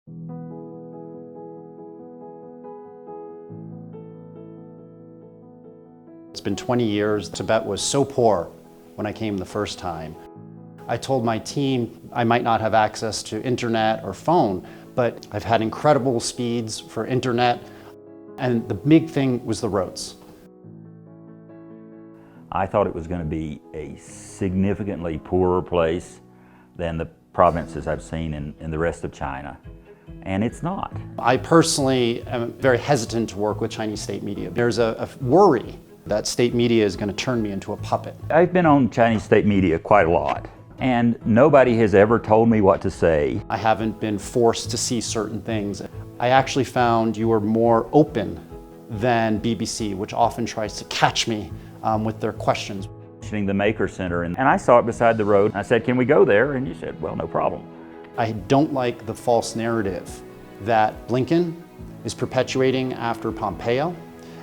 It's been 20 years. Tibet was so poor when I came the first time. I told my team I might not have access to internet or phone, but I've had incredible speeds for internet, and the big thing was the roads. I thought it was going to be a significantly poorer place than the provinces I've seen in the rest of China, and it's not. I personally am very hesitant to work with Chinese state media. There's a worry that state media is going to turn me into a puppet. I've been on Chinese state media quite a lot, and nobody has ever told me what to say. I haven't been forced to see certain things. I actually found you were more open than BBC, which often tries to catch me with their questions. The Maker Center, and I saw it beside the road. I said, "Can we go there?" And you said, "Well, no problem." I don't like the false narrative that Blinken is perpetuating after Pompeo,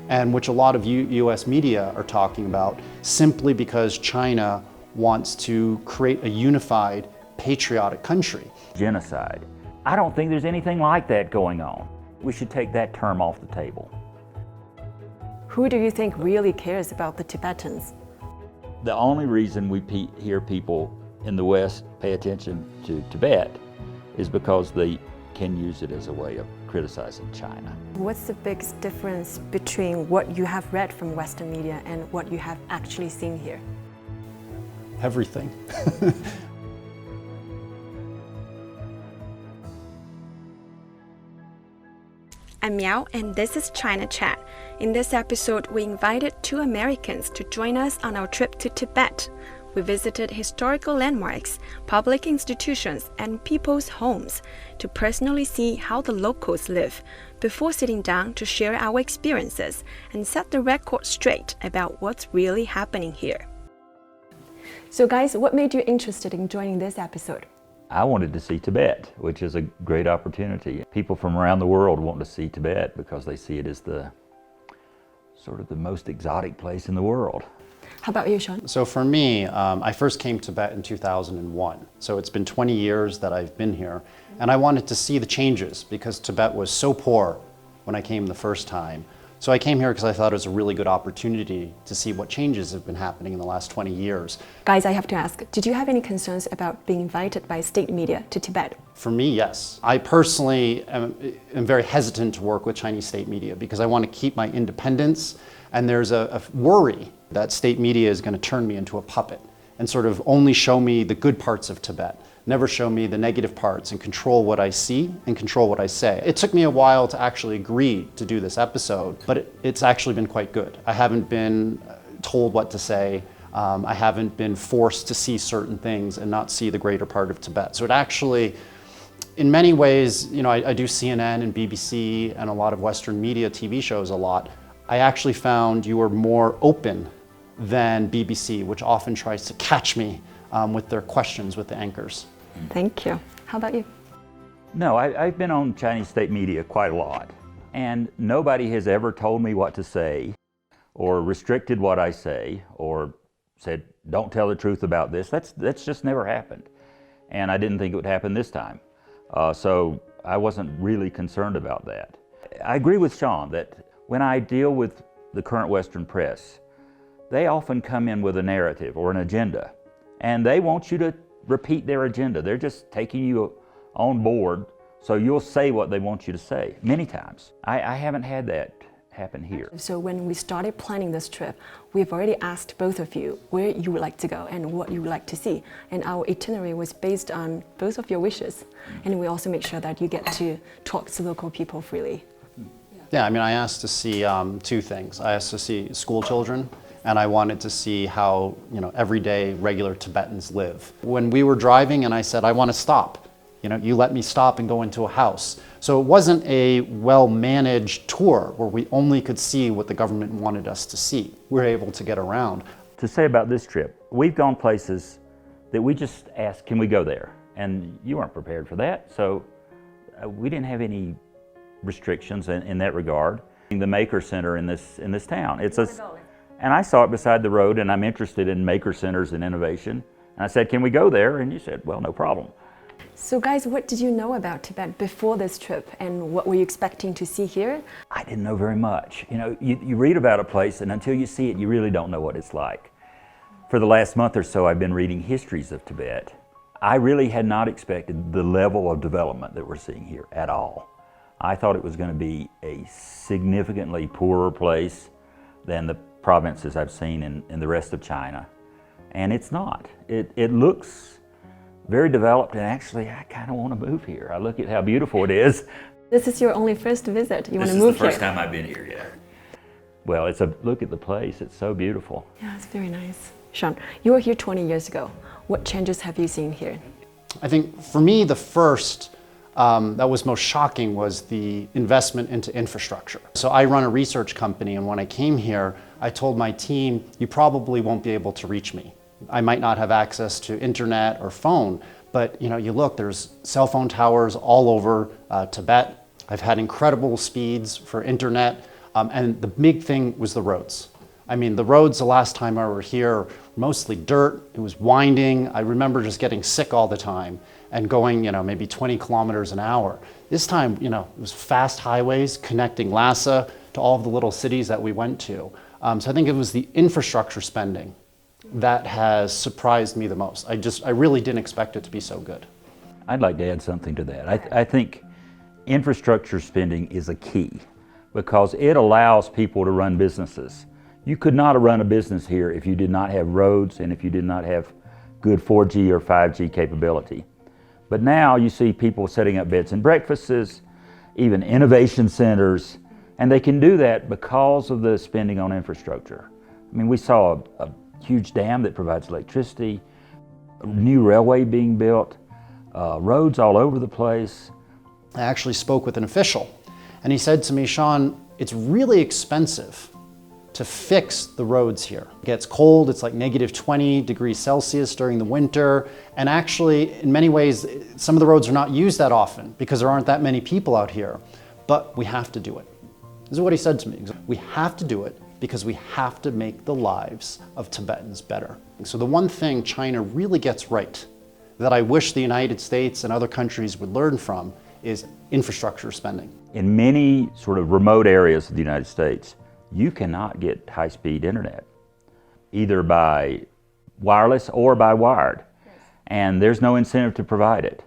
and which a lot of US media are talking about, simply because China wants to create a unified, patriotic country. Genocide. I don't think there's anything like that going on. We should take that term off the table. Who do you think really cares about the Tibetans? The only reason we hear people in the West pay attention to Tibet is because they can use it as a way of criticizing China. What's the biggest difference between what you have read from Western media and what you have actually seen here? Everything. I'm Miao, and this is China Chat. In this episode, we invited two Americans to join us on our trip to Tibet. We visited historical landmarks, public institutions, and people's homes to personally see how the locals live before sitting down to share our experiences and set the record straight about what's really happening here. So guys, what made you interested in joining this episode? I wanted to see Tibet, which is a great opportunity. People from around the world want to see Tibet because they see it as the sort of the most exotic place in the world. How about you, Shaun? So for me, I first came to Tibet in 2001. So it's been 20 years that I've been here, and I wanted to see the changes because Tibet was so poor when I came the first time. So I came here because I thought it was a really good opportunity to see what changes have been happening in the last 20 years. Guys, I have to ask, did you have any concerns about being invited by state media to Tibet? For me, yes. I personally am very hesitant to work with Chinese state media because I want to keep my independence, and there's a worry that state media is going to turn me into a puppet and sort of only show me the good parts of Tibet, never show me the negative parts, and control what I see and control what I say. It took me a while to actually agree to do this episode, but it's actually been quite good. I haven't been told what to say. I haven't been forced to see certain things and not see the greater part of Tibet. So it actually, in many ways, you know, I do CNN and BBC and a lot of Western media TV shows a lot. I actually found you were more open than BBC, which often tries to catch me with their questions with the anchors. Thank you. How about you? No, I've been on Chinese state media quite a lot, and nobody has ever told me what to say or restricted what I say or said, "Don't tell the truth about this." That's just never happened, and I didn't think it would happen this time. So I wasn't really concerned about that. I agree with Shaun that when I deal with the current Western press, they often come in with a narrative or an agenda, and they want you to repeat their agenda. They're just taking you on board, so you'll say what they want you to say many times. I haven't had that happen here. So when we started planning this trip, we've already asked both of you where you would like to go and what you would like to see. And our itinerary was based on both of your wishes. And we also make sure that you get to talk to local people freely. Yeah, I mean, I asked to see two things. I asked to see school children, and I wanted to see how, you know, everyday regular Tibetans live. When we were driving and I said, I want to stop, you know, you let me stop and go into a house. So it wasn't a well-managed tour where we only could see what the government wanted us to see. We were able to get around. To say about this trip, we've gone places that we just asked, can we go there? And you weren't prepared for that, so we didn't have any restrictions in that regard. The Maker Center in this town. And I saw it beside the road, and I'm interested in maker centers and innovation. And I said, can we go there? And you said, well, no problem. So guys, what did you know about Tibet before this trip, and what were you expecting to see here? I didn't know very much. You know, you read about a place, and until you see it, you really don't know what it's like. For the last month or so, I've been reading histories of Tibet. I really had not expected the level of development that we're seeing here at all. I thought it was going to be a significantly poorer place than the provinces I've seen in the rest of China. And it's not. It looks very developed, and actually I kind of want to move here. I look at how beautiful it is. This is your only first visit. You want to move here? This is the first time I've been here, yeah. Well, look at the place. It's so beautiful. Yeah, it's very nice. Shaun, you were here 20 years ago. What changes have you seen here? I think for me, the first that was most shocking was the investment into infrastructure. So I run a research company, and when I came here, I told my team, you probably won't be able to reach me. I might not have access to internet or phone, but you look, there's cell phone towers all over Tibet. I've had incredible speeds for internet, and the big thing was the roads. I mean, the roads the last time I were here, mostly dirt, it was winding. I remember just getting sick all the time and going, maybe 20 kilometers an hour. This time, it was fast highways connecting Lhasa to all of the little cities that we went to. So I think it was the infrastructure spending that has surprised me the most. I really didn't expect it to be so good. I'd like to add something to that. I think infrastructure spending is a key because it allows people to run businesses. You could not run a business here if you did not have roads and if you did not have good 4G or 5G capability. But now you see people setting up beds and breakfasts, even innovation centers, and they can do that because of the spending on infrastructure. I mean, we saw a huge dam that provides electricity, a new railway being built, roads all over the place. I actually spoke with an official, and he said to me, Shaun, it's really expensive to fix the roads here. It gets cold, it's like negative 20 degrees Celsius during the winter, and actually, in many ways, some of the roads are not used that often because there aren't that many people out here, but we have to do it. This is what he said to me. We have to do it because we have to make the lives of Tibetans better. So the one thing China really gets right, that I wish the United States and other countries would learn from, is infrastructure spending. In many sort of remote areas of the United States, you cannot get high-speed internet, either by wireless or by wired. And there's no incentive to provide it.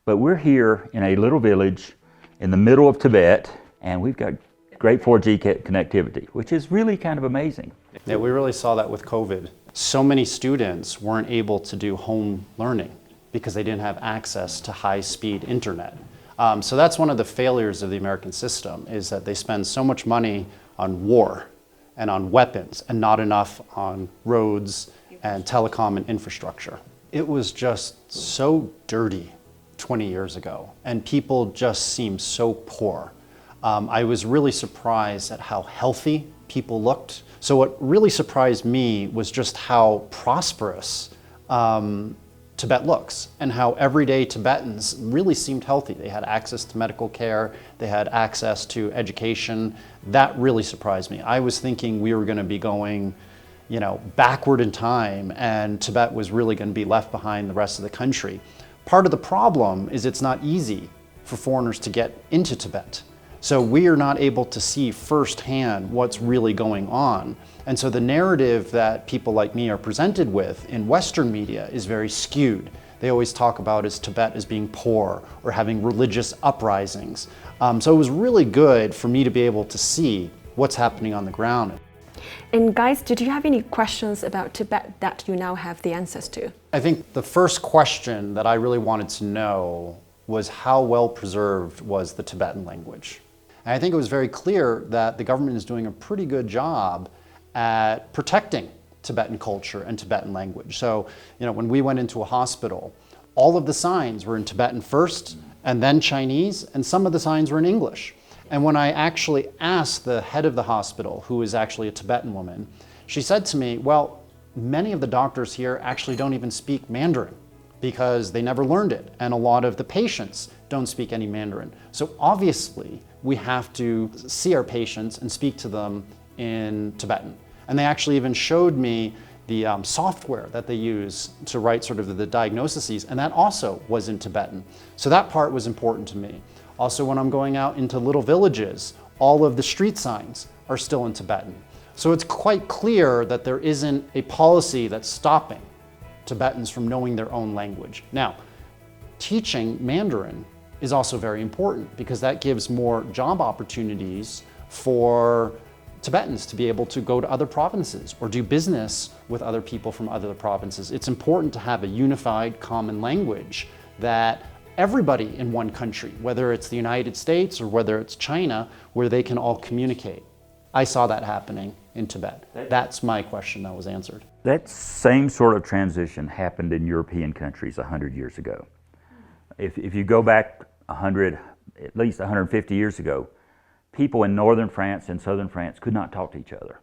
But we're here in a little village in the middle of Tibet, and we've got great 4G connectivity, which is really kind of amazing. Yeah, we really saw that with COVID. So many students weren't able to do home learning because they didn't have access to high-speed internet. So that's one of the failures of the American system, is that they spend so much money on war and on weapons and not enough on roads and telecom and infrastructure. It was just so dirty 20 years ago, and people just seemed so poor. I was really surprised at how healthy people looked. So what really surprised me was just how prosperous Tibet looks, and how everyday Tibetans really seemed healthy. They had access to medical care, they had access to education. That really surprised me. I was thinking we were going to be going, backward in time, and Tibet was really going to be left behind the rest of the country. Part of the problem is it's not easy for foreigners to get into Tibet. So we are not able to see firsthand what's really going on. And so the narrative that people like me are presented with in Western media is very skewed. They always talk about Tibet as being poor or having religious uprisings. So it was really good for me to be able to see what's happening on the ground. And guys, did you have any questions about Tibet that you now have the answers to? I think the first question that I really wanted to know was how well preserved was the Tibetan language. And I think it was very clear that the government is doing a pretty good job at protecting Tibetan culture and Tibetan language. So, when we went into a hospital, all of the signs were in Tibetan first, and then Chinese, and some of the signs were in English. And when I actually asked the head of the hospital, who is actually a Tibetan woman, she said to me, well, many of the doctors here actually don't even speak Mandarin because they never learned it, and a lot of the patients don't speak any Mandarin. So obviously, we have to see our patients and speak to them in Tibetan. And they actually even showed me the software that they use to write sort of the diagnoses, and that also was in Tibetan. So that part was important to me. Also, when I'm going out into little villages, all of the street signs are still in Tibetan. So it's quite clear that there isn't a policy that's stopping Tibetans from knowing their own language. Now, teaching Mandarin is also very important because that gives more job opportunities for Tibetans to be able to go to other provinces or do business with other people from other provinces. It's important to have a unified common language that everybody in one country, whether it's the United States or whether it's China, where they can all communicate. I saw that happening in Tibet. That's my question that was answered. That same sort of transition happened in European countries 100 years ago. If you go back at least 150 years ago, people in northern France and southern France could not talk to each other.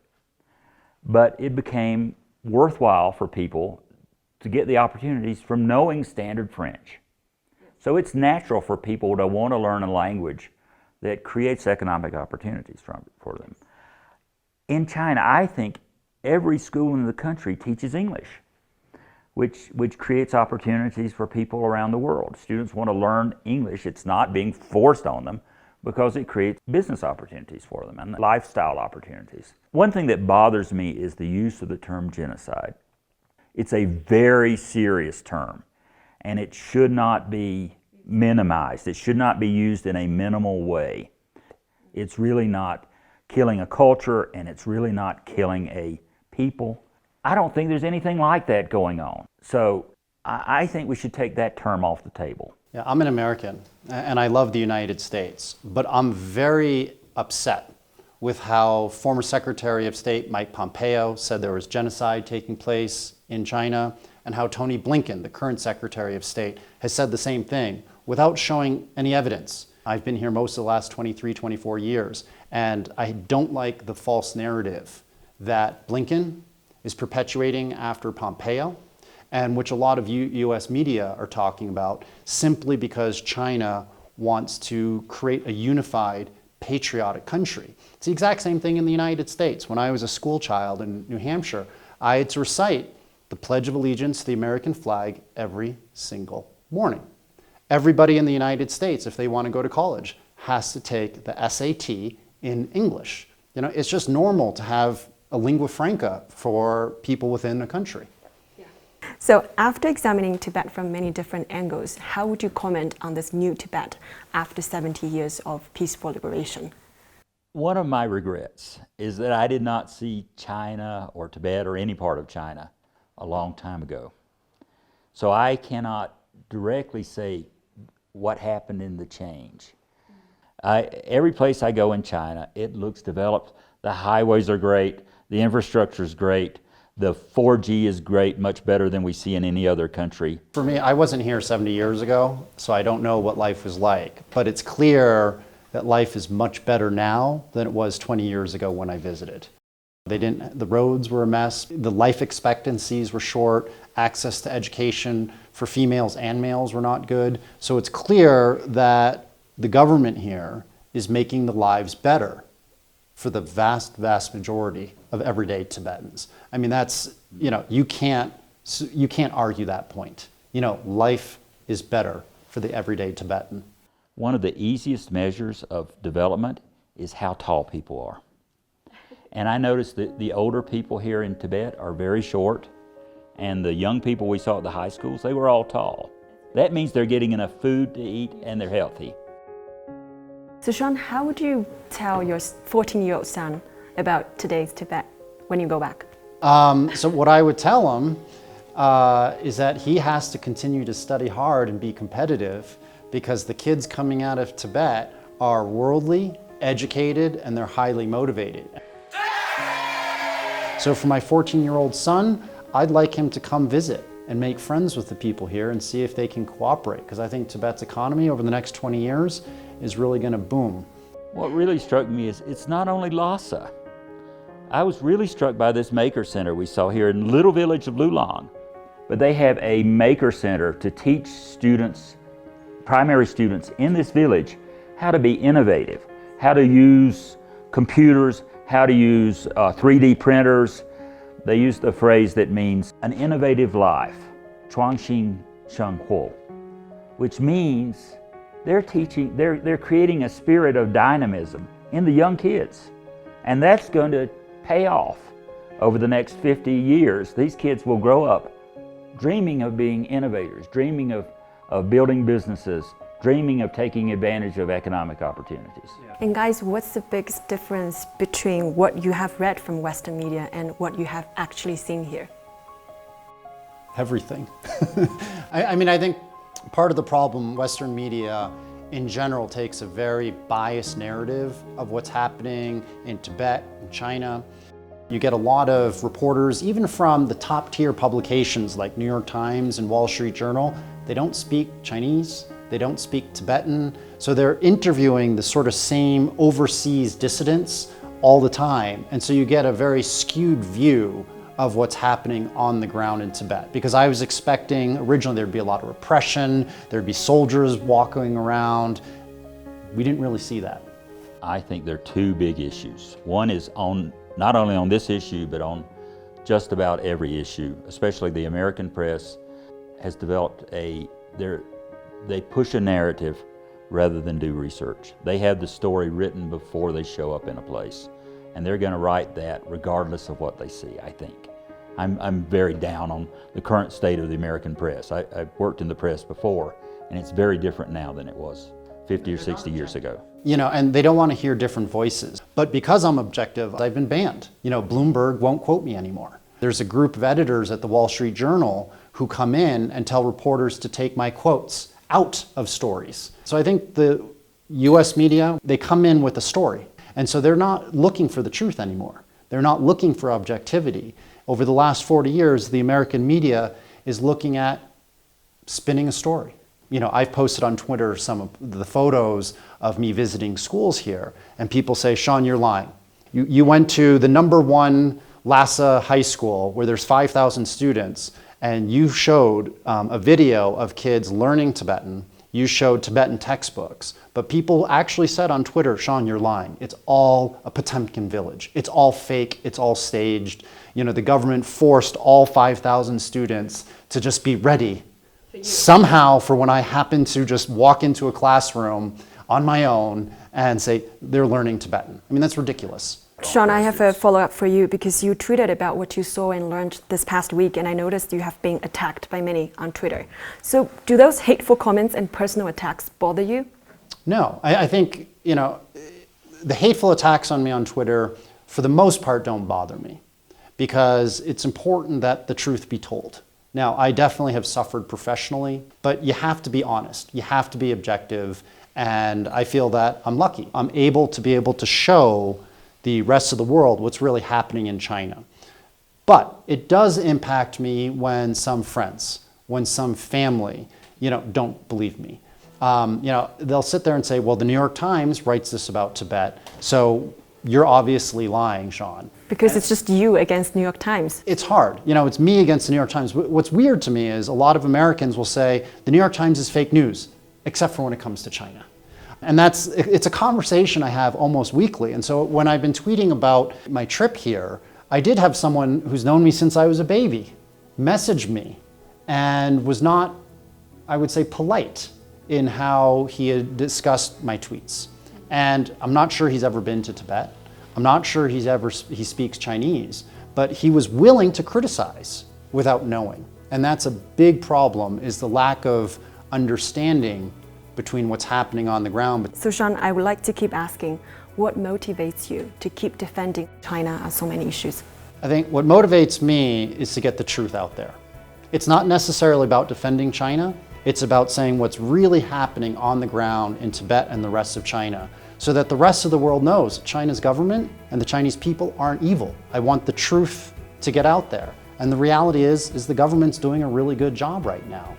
But it became worthwhile for people to get the opportunities from knowing standard French. So it's natural for people to want to learn a language that creates economic opportunities for them. In China, I think every school in the country teaches English, which creates opportunities for people around the world. Students want to learn English. It's not being forced on them because it creates business opportunities for them and lifestyle opportunities. One thing that bothers me is the use of the term genocide. It's a very serious term, and it should not be minimized. It should not be used in a minimal way. It's really not killing a culture, and it's really not killing a people. I don't think there's anything like that going on. So I think we should take that term off the table. Yeah, I'm an American, and I love the United States, but I'm very upset with how former Secretary of State Mike Pompeo said there was genocide taking place in China, and how Tony Blinken, the current Secretary of State, has said the same thing without showing any evidence. I've been here most of the last 23, 24 years, and I don't like the false narrative that Blinken is perpetuating after Pompeo, and which a lot of US media are talking about, simply because China wants to create a unified, patriotic country. It's the exact same thing in the United States. When I was a school child in New Hampshire, I had to recite the Pledge of Allegiance to the American flag every single morning. Everybody in the United States, if they want to go to college, has to take the SAT in English. You know, it's just normal to have a lingua franca for people within a country. So after examining Tibet from many different angles, how would you comment on this new Tibet after 70 years of peaceful liberation? One of my regrets is that I did not see China or Tibet or any part of China a long time ago. So I cannot directly say what happened in the change. Every place I go in China, it looks developed. The highways are great, the infrastructure is great, the 4G is great, much better than we see in any other country. For me, I wasn't here 70 years ago, so I don't know what life was like, but it's clear that life is much better now than it was 20 years ago when I visited. The roads were a mess, the life expectancies were short, access to education for females and males were not good. So it's clear that the government here is making the lives better for the vast, vast majority of everyday Tibetans. I mean, that's, you know, you can't argue that point. You know, life is better for the everyday Tibetan. One of the easiest measures of development is how tall people are. And I noticed that the older people here in Tibet are very short, and the young people we saw at the high schools, they were all tall. That means they're getting enough food to eat and they're healthy. So Shaun, how would you tell your 14-year-old son about today's Tibet when you go back? So what I would tell him is that he has to continue to study hard and be competitive, because the kids coming out of Tibet are worldly, educated, and they're highly motivated. So for my 14-year-old son, I'd like him to come visit and make friends with the people here and see if they can cooperate, because I think Tibet's economy over the next 20 years is really going to boom. What really struck me is it's not only Lhasa. I was really struck by this maker center we saw here in the little village of Lulong. But they have a maker center to teach students, primary students in this village, how to be innovative, how to use computers, how to use 3D printers, they used a phrase that means an innovative life, 创新生活, which means they're creating a spirit of dynamism in the young kids. And that's going to pay off over the next 50 years. These kids will grow up dreaming of being innovators, dreaming of building businesses, dreaming of taking advantage of economic opportunities. And guys, what's the biggest difference between what you have read from Western media and what you have actually seen here? Everything. I think part of the problem, Western media in general takes a very biased narrative of what's happening in Tibet and China. You get a lot of reporters, even from the top tier publications like New York Times and Wall Street Journal, they don't speak Chinese, they don't speak Tibetan, so they're interviewing the sort of same overseas dissidents all the time. And so you get a very skewed view of what's happening on the ground in Tibet. Because I was expecting originally there'd be a lot of repression, there'd be soldiers walking around. We didn't really see that. I think there are two big issues. One is not only on this issue, but on just about every issue, especially the American press has developed they push a narrative rather than do research. They have the story written before they show up in a place, and they're going to write that regardless of what they see, I think. I'm very down on the current state of the American press. I've worked in the press before, and it's very different now than it was 50 or 60 years ago. And they don't want to hear different voices. But because I'm objective, I've been banned. Bloomberg won't quote me anymore. There's a group of editors at the Wall Street Journal who come in and tell reporters to take my quotes out of stories. So I think the US media, they come in with a story. And so they're not looking for the truth anymore. They're not looking for objectivity. Over the last 40 years, the American media is looking at spinning a story. I've posted on Twitter some of the photos of me visiting schools here, and people say, Shaun, you're lying. You went to the #1 Lhasa High School where there's 5,000 students, and you showed a video of kids learning Tibetan. You showed Tibetan textbooks, but people actually said on Twitter, Shaun, you're lying. It's all a Potemkin village. It's all fake, it's all staged. The government forced all 5,000 students to just be ready somehow for when I happen to just walk into a classroom on my own and say, they're learning Tibetan. That's ridiculous. Shaun, I have a follow-up for you because you tweeted about what you saw and learned this past week, and I noticed you have been attacked by many on Twitter. So do those hateful comments and personal attacks bother you? No, I think, the hateful attacks on me on Twitter, for the most part, don't bother me because it's important that the truth be told. Now, I definitely have suffered professionally, but you have to be honest. You have to be objective, and I feel that I'm lucky. I'm able to show the rest of the world what's really happening in China. But it does impact me when some friends, when some family, don't believe me. They'll sit there and say, well, the New York Times writes this about Tibet, so you're obviously lying, Shaun. Because it's just you against New York Times. It's hard. It's me against the New York Times. What's weird to me is a lot of Americans will say, the New York Times is fake news, except for when it comes to China. And it's a conversation I have almost weekly. And so when I've been tweeting about my trip here, I did have someone who's known me since I was a baby message me and was not, I would say, polite in how he had discussed my tweets. And I'm not sure he's ever been to Tibet. I'm not sure he speaks Chinese, but he was willing to criticize without knowing. And that's a big problem, is the lack of understanding between what's happening on the ground. So Shaun, I would like to keep asking, what motivates you to keep defending China on so many issues? I think what motivates me is to get the truth out there. It's not necessarily about defending China, it's about saying what's really happening on the ground in Tibet and the rest of China, so that the rest of the world knows China's government and the Chinese people aren't evil. I want the truth to get out there. And the reality is the government's doing a really good job right now.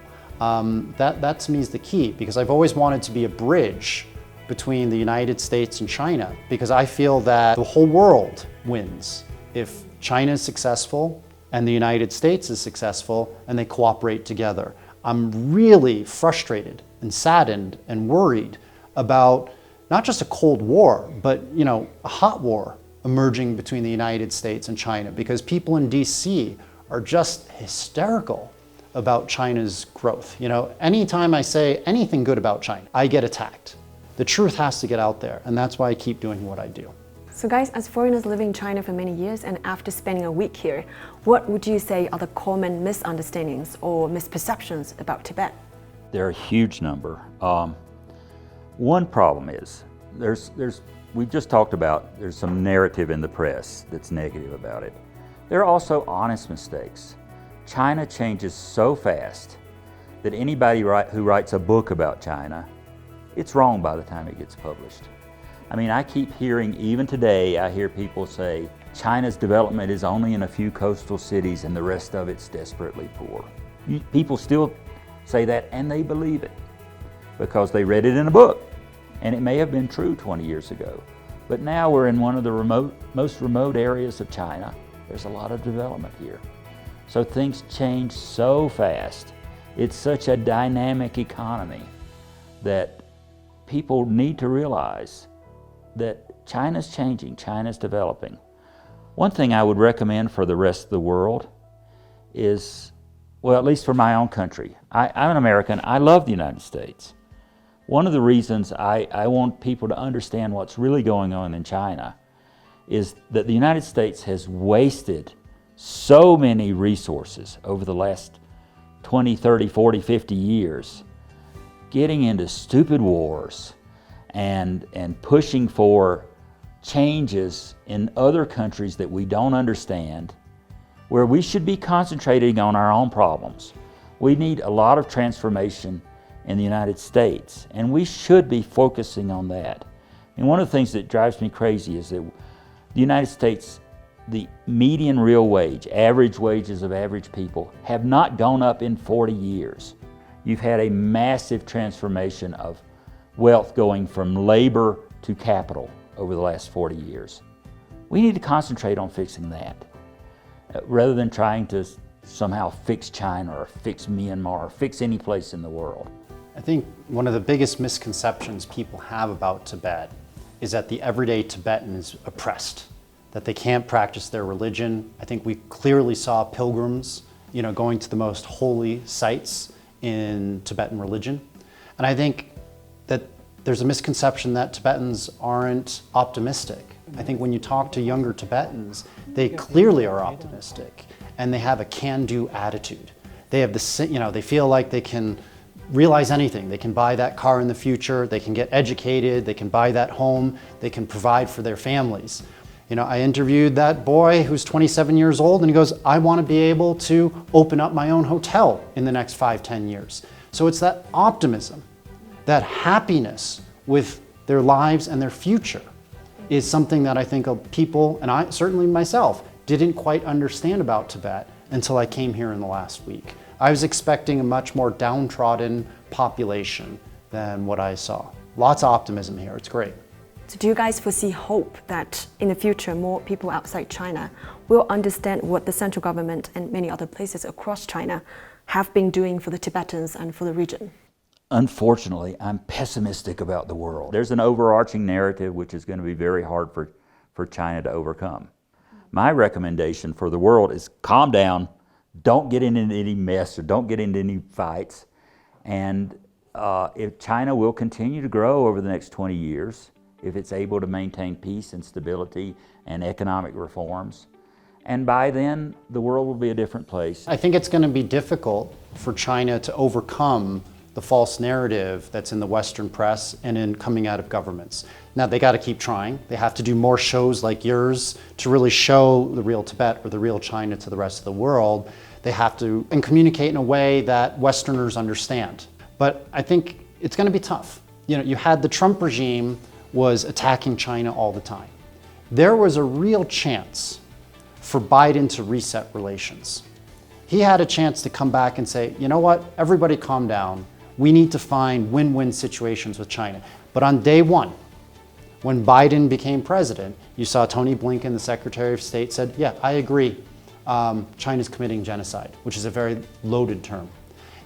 That to me is the key, because I've always wanted to be a bridge between the United States and China, because I feel that the whole world wins if China is successful and the United States is successful and they cooperate together. I'm really frustrated and saddened and worried about not just a Cold War, but a hot war, emerging between the United States and China, because people in DC are just hysterical about China's growth. You know, anytime I say anything good about China, I get attacked. The truth has to get out there, and that's why I keep doing what I do. So guys, as foreigners living in China for many years and after spending a week here, what would you say are the common misunderstandings or misperceptions about Tibet? There are a huge number. One problem is, we've just talked about there's some narrative in the press that's negative about it. There are also honest mistakes. China changes so fast that anybody who writes a book about China, it's wrong by the time it gets published. I mean, I keep hearing, even today, I hear people say, China's development is only in a few coastal cities and the rest of it's desperately poor. People still say that, and they believe it because they read it in a book. And it may have been true 20 years ago. But now we're in one of the most remote areas of China. There's a lot of development here. So things change so fast. It's such a dynamic economy that people need to realize that China's changing, China's developing. One thing I would recommend for the rest of the world is, well, at least for my own country. I'm an American, I love the United States. One of the reasons I want people to understand what's really going on in China is that the United States has wasted so many resources over the last 20, 30, 40, 50 years getting into stupid wars and pushing for changes in other countries that we don't understand, where we should be concentrating on our own problems. We need a lot of transformation in the United States, and we should be focusing on that. And one of the things that drives me crazy is that the United States, the median real wage, average wages of average people, have not gone up in 40 years. You've had a massive transformation of wealth going from labor to capital over the last 40 years. We need to concentrate on fixing that, rather than trying to somehow fix China or fix Myanmar or fix any place in the world. I think one of the biggest misconceptions people have about Tibet is that the everyday Tibetan is oppressed, that they can't practice their religion. I think we clearly saw pilgrims, going to the most holy sites in Tibetan religion. And I think that there's a misconception that Tibetans aren't optimistic. I think when you talk to younger Tibetans, they clearly are optimistic, and they have a can-do attitude. They have they feel like they can realize anything. They can buy that car in the future, they can get educated, they can buy that home, they can provide for their families. I interviewed that boy who's 27 years old, and he goes, I want to be able to open up my own hotel in the next 5-10 years. So it's that optimism, that happiness with their lives and their future is something that I think people, and I certainly myself, didn't quite understand about Tibet until I came here in the last week. I was expecting a much more downtrodden population than what I saw. Lots of optimism here, it's great. So do you guys foresee hope that in the future more people outside China will understand what the central government and many other places across China have been doing for the Tibetans and for the region? Unfortunately, I'm pessimistic about the world. There's an overarching narrative which is going to be very hard for China to overcome. My recommendation for the world is calm down, don't get into any mess or don't get into any fights. And if China will continue to grow over the next 20 years, if it's able to maintain peace and stability and economic reforms, and by then the world will be a different place. I think it's going to be difficult for China to overcome the false narrative that's in the Western press and in coming out of governments. Now they got to keep trying. They have to do more shows like yours to really show the real Tibet or the real China to the rest of the world. They have to and communicate in a way that Westerners understand. But I think it's going to be tough. You had the Trump regime was attacking China all the time. There was a real chance for Biden to reset relations. He had a chance to come back and say, you know what, everybody calm down. We need to find win-win situations with China. But on day one, when Biden became president, you saw Tony Blinken, the Secretary of State, said, yeah, I agree, China's committing genocide, which is a very loaded term.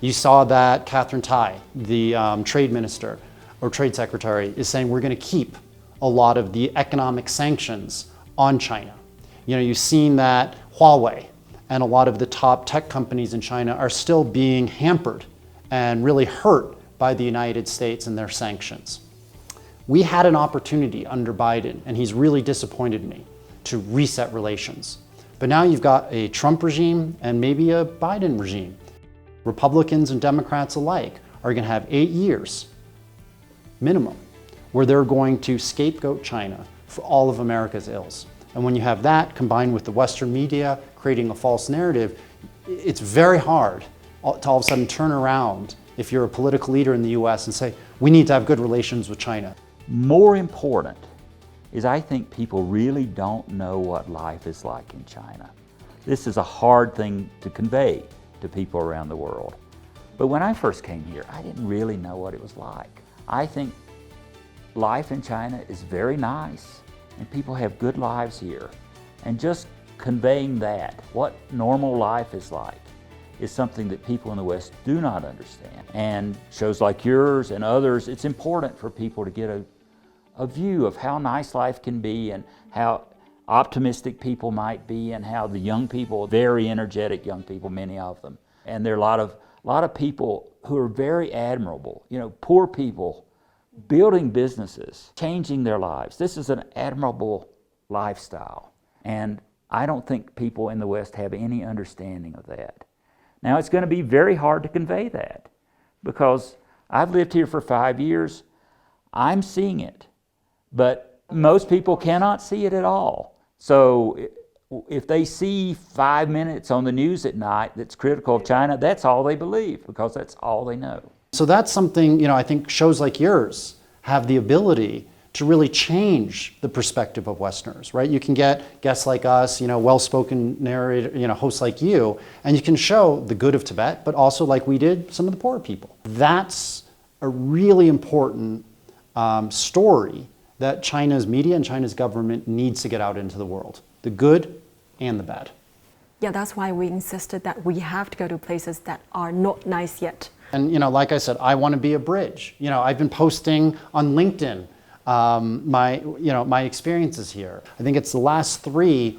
You saw that Catherine Tai, the trade minister or trade secretary, is saying we're going to keep a lot of the economic sanctions on China. You know, you've seen that Huawei and a lot of the top tech companies in China are still being hampered and really hurt by the United States and their sanctions. We had an opportunity under Biden, and he's really disappointed me, to reset relations. But now you've got a Trump regime and maybe a Biden regime. Republicans and Democrats alike are going to have 8 years minimum where they're going to scapegoat China for all of America's ills. And when you have that combined with the Western media creating a false narrative, it's very hard to all of a sudden turn around if you're a political leader in the US and say, we need to have good relations with China. More important is I think people really don't know what life is like in China. This is a hard thing to convey to people around the world. But when I first came here, I didn't really know what it was like. I think life in China is very nice and people have good lives here. And just conveying that, what normal life is like, is something that people in the West do not understand. And shows like yours and others, it's important for people to get a view of how nice life can be and how optimistic people might be and how the young people, very energetic young people, many of them. And there are a lot of people who are very admirable, you know, poor people building businesses, changing their lives. This is an admirable lifestyle. And I don't think people in the West have any understanding of that. Now, it's going to be very hard to convey that because I've lived here for 5 years. I'm seeing it, but most people cannot see it at all. So if they see 5 minutes on the news at night that's critical of China, that's all they believe because that's all they know. So that's something, you know, I think shows like yours have the ability to really change the perspective of Westerners, right? You can get guests like us, you know, well-spoken narrator, you know, hosts like you, and you can show the good of Tibet, but also, like we did, some of the poor people. That's a really important story that China's media and China's government needs to get out into the world, the good and the bad. Yeah, that's why we insisted that we have to go to places that are not nice yet. And, you know, like I said, I want to be a bridge. You know, I've been posting on LinkedIn my experiences here. I think it's the last 3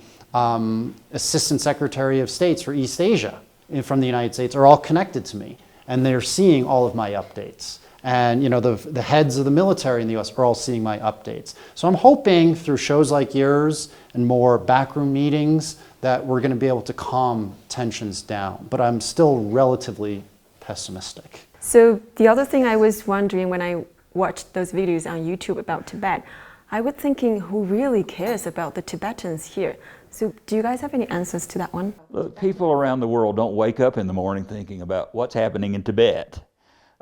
Assistant Secretary of States for East Asia from the United States are all connected to me, and they're seeing all of my updates. And, you know, the heads of the military in the US are all seeing my updates. So I'm hoping through shows like yours and more backroom meetings that we're going to be able to calm tensions down. But I'm still relatively pessimistic. So the other thing I was wondering when I watched those videos on YouTube about Tibet, I was thinking, who really cares about the Tibetans here? So do you guys have any answers to that one? Look, people around the world don't wake up in the morning thinking about what's happening in Tibet.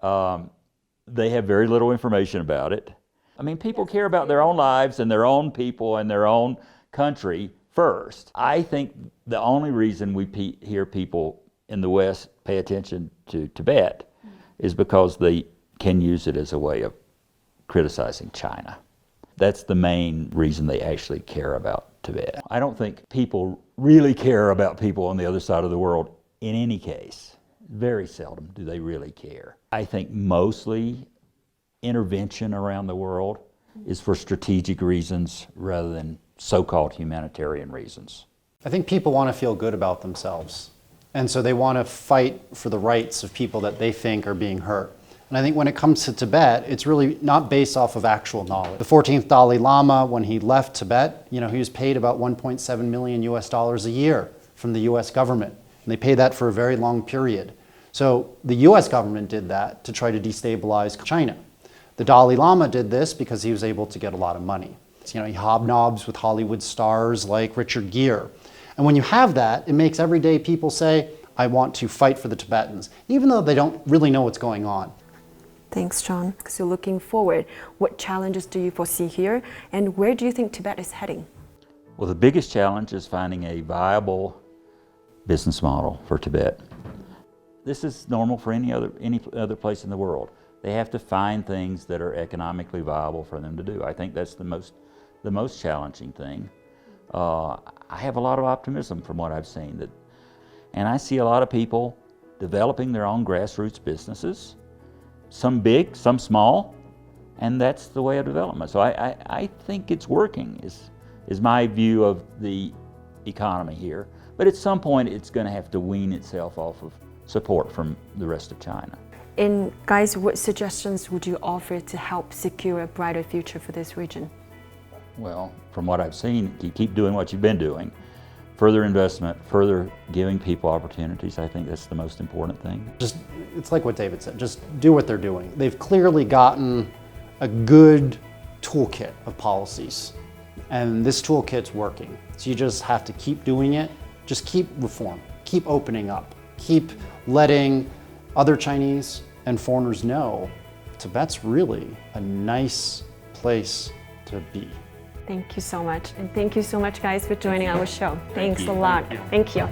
They have very little information about it. I mean, people care about their own lives and their own people and their own country first. I think the only reason we hear people in the West pay attention to Tibet is because they can use it as a way of criticizing China. That's the main reason they actually care about Tibet. I don't think people really care about people on the other side of the world in any case. Very seldom do they really care. I think mostly intervention around the world is for strategic reasons rather than so-called humanitarian reasons. I think people want to feel good about themselves. And so they want to fight for the rights of people that they think are being hurt. And I think when it comes to Tibet, it's really not based off of actual knowledge. The 14th Dalai Lama, when he left Tibet, you know, he was paid about 1.7 million US dollars a year from the US government. And they pay that for a very long period. So the US government did that to try to destabilize China. The Dalai Lama did this because he was able to get a lot of money. You know, he hobnobs with Hollywood stars like Richard Gere. And when you have that, it makes everyday people say, I want to fight for the Tibetans, even though they don't really know what's going on. Thanks, Shaun. So looking forward, what challenges do you foresee here, and where do you think Tibet is heading? Well, the biggest challenge is finding a viable business model for Tibet. This is normal for any other place in the world. They have to find things that are economically viable for them to do. I think that's the most challenging thing. I have a lot of optimism from what I've seen, and I see a lot of people developing their own grassroots businesses, some big, some small, and that's the way of development. So I think it's working, is my view of the economy here. But at some point, it's going to have to wean itself off of support from the rest of China. And guys, what suggestions would you offer to help secure a brighter future for this region? Well, from what I've seen, you keep doing what you've been doing. Further investment, further giving people opportunities, I think that's the most important thing. It's like what David said, just do what they're doing. They've clearly gotten a good toolkit of policies, and this toolkit's working. So you just have to keep doing it, just keep reform, keep opening up, keep letting other Chinese and foreigners know Tibet's really a nice place to be. Thank you so much. And thank you so much, guys, for joining our show. Thanks a lot. Thank you.